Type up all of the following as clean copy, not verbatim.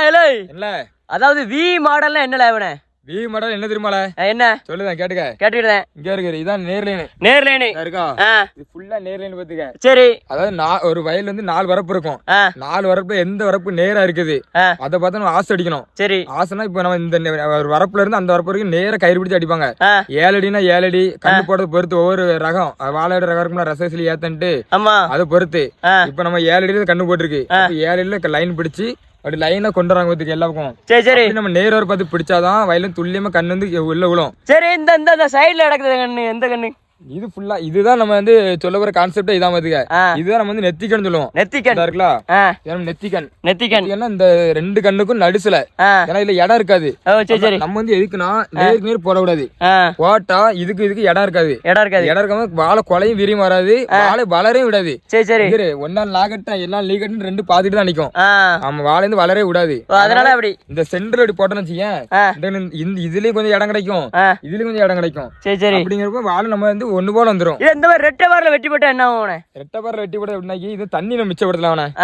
இல்ல அதாவது வி மாடல்னா என்ன லேவனே? வி மாடல் என்ன தெரியுமால? என்ன சொல்லுதான் கேட்டுக்க. கேட்டுக்கிட்டேன். இங்க இருக்கு, இதான் நேர்லைன். நேர்லைன் இருக்கா? இது ஃபுல்லா நேர்லைன் பாத்துக்க. சரி. அதாவது ஒரு வயல்ல வந்து 4 வரப்பு இருக்கும். 4 வரப்பு எந்த வரப்பு நேரா இருக்குது அத பார்த்து நம்ம ஆசை அடிக்கணும். சரி. ஆசைனா இப்ப நம்ம இந்த ஒரு வரப்புல இருந்து அந்த வரப்பு வரைக்கும் நேரா கயிறு பிடிச்சு அடிப்பாங்க. 7 அடினா 7 அடி கண்ணு போடுறது பொறுத்து ஒவ்வொரு ரகம் வாழையோட ரகம் இருக்கும்ல ரசசிலி ஏத்தன்ட்டு அதை பொறுத்து இப்ப நம்ம 7 அடியில கண்ணு போட்டிருக்கு. 7 அடியில லைன் பிடிச்சு அப்படி லைனா கொண்டு வராங்க எல்லா பக்கம். சரி சரி. நம்ம நேரம் பார்த்து பிடிச்சாதான் வயல துல்லியமா கண்ணு வந்து உள்ள விழும். சரி. இந்த சைடுல கிடக்குது கண்ணு, எந்த கண்ணு? இது ஃபுல்லா இதுதான் நம்ம வந்து சொல்ல போற கான்செப்ட். இதான் பாத்துக்க, இதுதான் நம்ம வந்து நெத்திக்கண் சொல்லுவோம். நெத்திக்கண் இருக்குல்ல, நெத்திக்கண். நெத்திக்கண் இந்த 2 கண்ணுக்கும் நடுசுல, ஏன்னா இதுல இடம் இருக்காது. நம்ம வந்து எதுக்குன்னா நேருக்கு நேர் போடக்கூடாது. போட்டா இதுக்கு இடம் இருக்காது. இடம் இருக்காம வாழை கொலையும் விரியும் வராது, வாழை வளரையும் விடாது. சரி சரி. ஒன்னால் நாகட்டா எல்லாம் லீகட்னு 2 பாத்துட்டு தான் நிக்கும். ஆமா, வாழை வந்து வளரவே விடாது. அதனால அப்படி இந்த சென்டர் அப்படி போட்டோம்னு வச்சுக்கேன், இதுலயும் கொஞ்சம் இடம் கிடைக்கும், இதுலயும் கொஞ்சம் இடம் கிடைக்கும். சரி சரி. அப்படிங்கிறப்ப வாழை நம்ம வந்து ஒண்ணு போல வந்துரும். இந்த மாதிரி ரெட்டை பார்ல வெட்டி போட்டா என்ன ஆகும்? ரெட்டை பார்ல வெட்டி போட்டா அப்படின்னா இது தண்ணி நம்ம மிச்சப்படுத்தலாம்.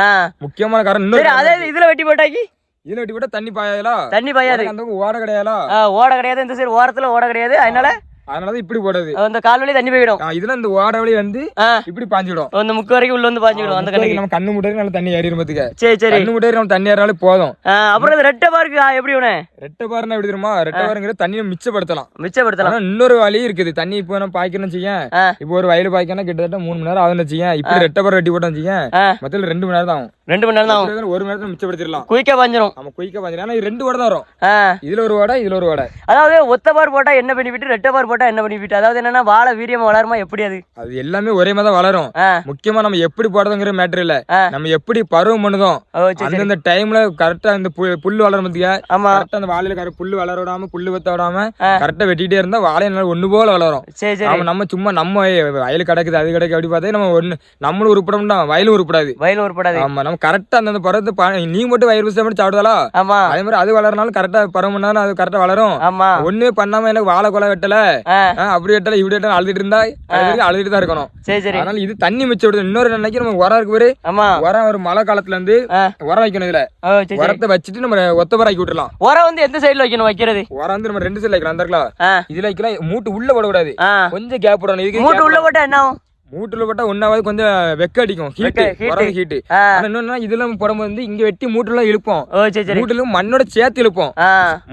முக்கியமான காரணம் அதே இதுல வெட்டி போட்டாக்கி இதுல வெட்டி போட்டா தண்ணி பாயாதா? தண்ணி பாயாது. அந்த ஓட கிடையாதா? ஓட கிடையாது. இந்த சைடு ஓரத்துல ஓட கிடையாது. அதனாலதான் இப்படி போடுறது. அந்த கால் வழி தண்ணி போயிடும். இதுல இந்த ஓட வழி வந்து இப்படி பாஞ்சிடும். அந்த முக்கு வரைக்கும் உள்ள வந்து பாஞ்சிடும். அந்த கண்ணுக்கு நம்ம கண்ணு முட்டை நல்ல தண்ணி ஏறிடும் பாத்துக்க. சரி சரி. கண்ணு முட்டை நம்ம தண்ணி ஏறாலே போதும். அப்புறம் இந்த ரெட்டை பாருக்கு எப்படி வேணே? ரெட்டை பாருன்னா எப்படி தெரியுமா? ரெட்டை பாருங்கிற தண்ணியை மிச்சப்படுத்தலாம். இன்னொரு வழி இருக்குது. தண்ணி இப்போ நம்ம பாய்க்கணும்னு வச்சுக்கேன், இப்போ ஒரு வயல் பாய்க்கணும் கிட்டத்தட்ட 3 மணி நேரம் ஆகுதுன்னு வச்சுக்கேன். இப்படி ரெட்டை பாரு வெட்டி போட்டோம் வச்சுக்கேன், மொத்தம் 2 மணி நேரம் தான் ஆகும். 2 மணி நேரம் தான் ஆகும். 1 மணி நேரத்துல மிச்சப்படுத்திடலாம். குயிக்கா பாஞ்சிரும். ஆமா, குயிக்கா பாஞ்சிரும். ஆனா 2 ஓட தான் வரும். இதுல ஒரு ஓட, இதுல ஒரு ஓட. அதாவது ஒத்த பார் போட்டா என்ன பெனிஃபிட், ரெட்டை பார் போட்டா என்ன பெனிஃபிட்? அதாவது என்னன்னா வாழை வீரியமா வளருமா எப்படி? அது எல்லாமே ஒரே மாதிரி தான் வளரும். முக்கியமா நம்ம எப்படி போடுறதுங்கிற மேட்டர் இல்ல, நம்ம எப்படி பருவம் பண்ணுதோம் அந்தந்த டைம்ல கரெக்டா இந்த புல்லு வளரும் பாத்தியா? கரெக்டா அந்த வாழையில புல்லு வளர விடாம புல்லு வெத்த விடாம கரெக்டா வெட்டிட்டே இருந்தா வாழை நல்லா ஒண்ணு போல வளரும். நம்ம சும்மா நம்ம வயல் கிடக்குது அது கிடக்கு அப்படி பார்த்தா நம்ம நம்மளும் உருப்படா வயலும் உருப்படாது. ஆமா, நம்ம கரெக்டா அந்த பருவத்தை நீ மட்டும் வயிறு புதுசா மட்டும் சாப்பிடுதா அதே மாதிரி அது வளரனாலும் கரெக்டா பருவம் பண்ணாலும் அது கரெக்டா வளரும். ஒண்ணுமே பண்ணாம எனக்கு வாழை கொலை வெட்டல அப்படி வெட்டல இப்படி வெட்டல அழுதுட்டு இருந்தா அழுதுட்டு தான் இருக்கணும். அதனால இது தண்ணி மிச்சப்படுது. இன்னொரு நினைக்க நம்ம உரம் இருக்கு பாரு, உரம் ஒரு மழை காலத்துல இருந்து உரம் வைக்கணும். இதுல உரத்தை வச்சுட்டு நம்ம ஒத்த ஆக்கி விட்டுலாம். உரம் வந்து எந்த சைடுல வைக்கணும்? வைக்கிறது உரம் வந்து நம்ம 2 சைடுல வைக்கலாம். அந்த இருக்கலாம் இதுல வைக்கலாம். மூட்டு உள்ள போடக்கூடாது, கொஞ்சம் கேப் விடணும். இதுக்கு மூட்டு உள்ள போட்டா என்ன ஆகும்? மூட்டுல போட்டா ஒன்னாவது கொஞ்சம் வெக்க அடிக்கும், ஹீட். இன்னொன்னா இதுல போடும்போது வந்து இங்க வெட்டி மூட்டுல இழுப்போம், மூட்டுல மண்ணோட சேர்த்து இழுப்போம்.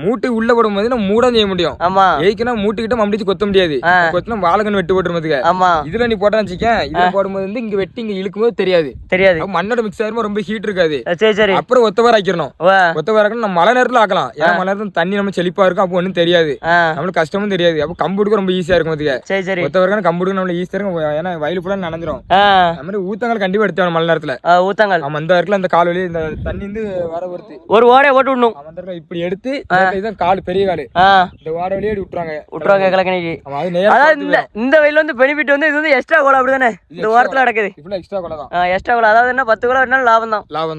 மூட்டு உள்ள போடும்போது நம்ம மூட செய்ய முடியும். ஏய்க்குனா மூட்டுக்கிட்ட மம்பிச்சு கொத்த முடியாது. கொத்தினா வாழைக்கண்ணு வெட்டு போட்டுருமதுக்கு. இதுல நீ போட்டா வச்சுக்கேன், இதுல போடும்போது வந்து இங்க வெட்டி இங்க இழுக்கும் போது தெரியாது. மண்ணோட மிக்ஸ் ஆயிருமோ ரொம்ப ஹீட் இருக்காது. அப்புறம் ஒத்தவாறு ஆக்கிடணும். ஒத்தவாறு நம்ம மழை நேரத்துல ஆக்கலாம். ஏன்னா மழை நேரத்துல தண்ணி நம்ம செழிப்பா இருக்கும், அப்போ ஒன்னும் தெரியாது, நம்மளுக்கு கஷ்டமும் தெரியாது. அப்போ கம்புடுக்கு ரொம்ப ஈஸியா இருக்கும். ஒத்தவாறு கம்புடுக்கு நம்மளுக்கு ஈஸியா இருக்கும். ஏன்னா வயலு ஃபுல்லா நனைஞ்சிரும். அந்த மாதிரி ஊத்தங்கள் கண்டிப்பா எடுத்து மழை நேரத்துல ஊத்தங்கள். ஆமா, இந்த இடத்துல அந்த கால் வலி இந்த தண்ணி வந்து வர பொறுத்து ஒரு ஓடை ஓட்டு விடணும். அந்த இப்படி எடுத்து இதுதான் கால், பெரிய கால், இந்த ஓடை வழியே விட்டுறாங்க கிழக்கணிக்கு. இந்த வயல்ல வந்து பெனிஃபிட் வந்து இது வந்து எக்ஸ்ட்ரா கோலா அப்படிதானே இந்த ஓரத்துல நடக்குது. இப்படி எக்ஸ்ட்ரா கோலா தான். எக்ஸ்ட்ரா கோலா அதாவது என்ன 10 கோலா வேணாலும் லாபம்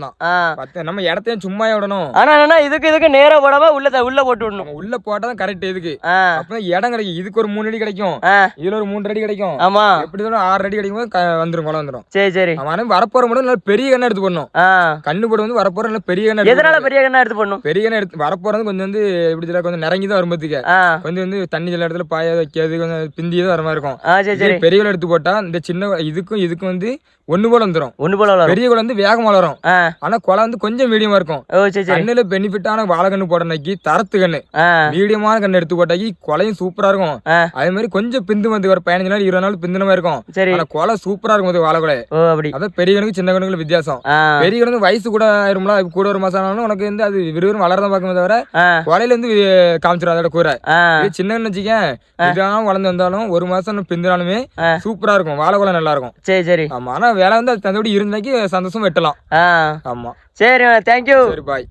தான். 10 நம்ம இடத்தையும் சும்மா விடணும். ஆனா என்ன இதுக்கு நேரா போடாம உள்ள போட்டு விடணும். உள்ள போட்டாதான் கரெக்ட். இதுக்கு அப்ப இடம் கிடைக்கும். இதுக்கு ஒரு 3 அடி கிடைக்கும், இதுல ஒரு 3 அடி கிடைக்கும். ஆமா, எப்படி 6 அடி கிடைக்கும் வந்துரும், குளம் வந்துரும். சரி சரி. வரப்போற மட்டும் நல்ல பெரிய கண்ணா எடுத்து போடணும். கண்ணு போட வந்து வரப்போற நல்ல பெரிய கண்ணா. எதனால பெரிய கண்ணா எடுத்து போடணும்? பெரிய கண்ணா எடுத்து வரப்போறது கொஞ்சம் வந்து எப்படி சொல்ல கொஞ்சம் நிறங்கிதான் வரும்போதுக்கு கொஞ்சம் வந்து தண்ணி சில இடத்துல பாய வைக்கிறது கொஞ்சம் பிந்தியதான் வர மாதிரி இருக்கும். பெரிய குளம் எடுத்து போட்டா இந்த சின்ன இதுக்கும் வந்து ஒண்ணு போல வந்துரும். பெரிய குளம் வந்து வேகம் வளரும். ஆனா குளம் வந்து கொஞ்சம் மீடியமா இருக்கும். கண்ணுல பெனிஃபிட்டான வாழை கண்ணு போடனாக்கி தரத்து கண்ணு மீடியமான கண்ணு எடுத்து போட்டாக்கி குலையும் சூப்பரா இருக்கும். அதே மாதிரி கொஞ்சம் பிந்து வந்து ஒரு 15 நாள் 20 நாள் பிந்துன மாதிரி இருக்கும். கொலை சூப்பரா இருக்கும் வாழை கொலை. அதான் பெரிய கணக்கு சின்ன கணக்குல வித்தியாசம். பெரிய கணக்கு வயசு கூட ஆயிரும்ல, கூட ஒரு மாசம் ஆனாலும் உனக்கு வந்து அது விறுவிறும் வளரதான் பார்க்கும் தவிர கொலையில இருந்து காமிச்சிடும் அதோட கூரை. சின்ன கண்ணு வச்சுக்கேன், இதான் வளர்ந்து வந்தாலும் 1 மாசம் பிந்தினாலுமே சூப்பரா இருக்கும், வாழை கொலை நல்லா இருக்கும். சரி சரி. ஆமா, ஆனா வேலை வந்து அது தந்தபடி இருந்தாக்கி சந்தோஷம் வெட்டலாம். ஆமா, சரி, தேங்க்யூ. சரி, பாய்.